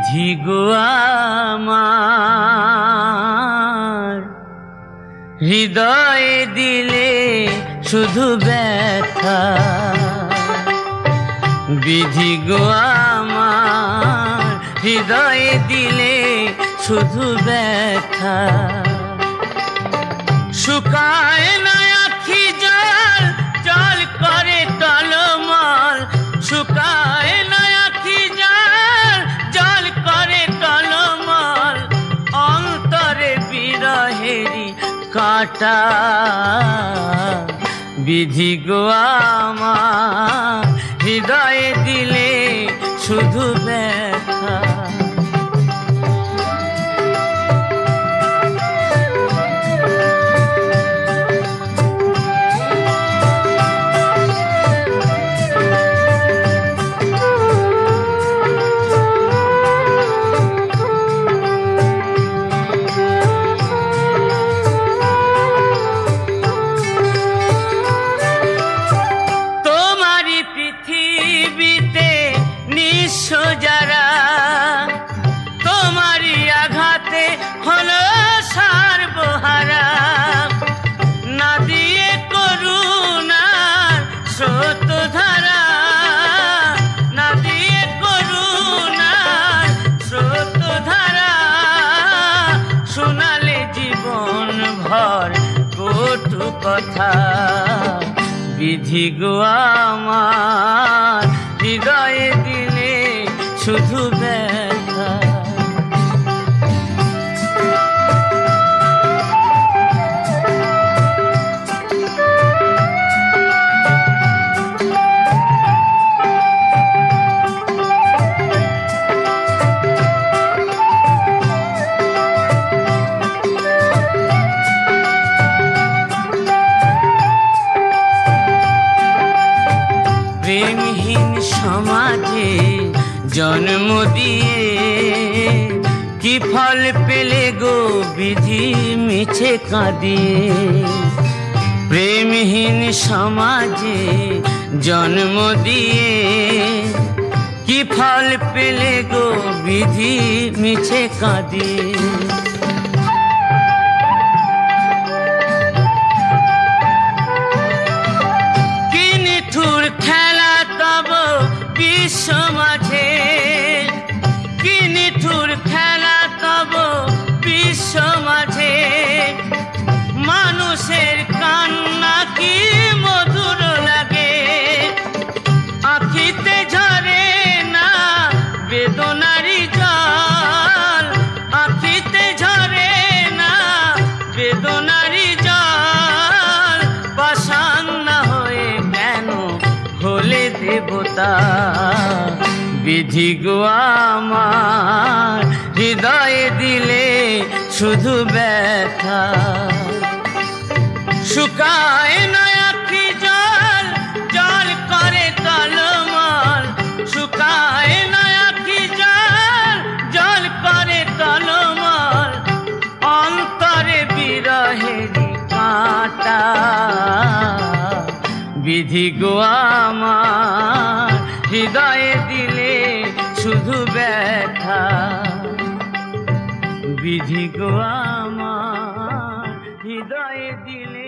বিধি গো আমার হৃদয়ে দিলে শুধু ব্যথা। বিধি গো আমার হৃদয়ে দিলে শুধু ব্যথা। শুকায় না আখি জল জল করে টলমল। শুকায় না আখি জল জল করে টলমল। অন্তরে বিরহেরি কাটা। বিধি গো আমার হৃদয়ে দিলে শুধু ব্যথা। পৃথিবীতে নিঃস্ব যারা তোমারই আঘাতে হলো সর্বহারা। না দিয়ে করুণার স্রোত ধারা। না দিয়ে করুণার স্রোত ধারা। শোনালে জীবন ভর কটু কথা। বিধি গো আমার হৃদয়ে দিলে শুধু ব্যথা। প্রেমহীন সমাজে জন্ম দিয়ে কি ফল পেলে গো বিধি মিছে কাঁদিয়ে। প্রেমহীন সমাজে জন্ম দিয়ে কি ফল পেলে গো বিধি মিছে কাঁদিয়ে। খেলা তব বিশ্ব মাঝে। কি নিঠুর খেলা তব বিশ্ব মাঝে। মানুষের কান্না কি মধুর লাগে। আখিতে ঝরে না বেদনারি জল। আখিতে ঝরে না বেদনারি জল। পাষাণ না হয়ে কেন হলে দেবতা। বিধি গো আমার হৃদয়ে দিলে শুধু ব্যথা। শুকায় না আখি জল জল করে টলমল। শুকায় না আখি জল জল করে টলমল। অন্তরে বিরহেরি কাঁটা। বিধি গো আমার হৃদয়ে দিলে শুধু ব্যথা। বিধি গো আমার হৃদয়ে দিলে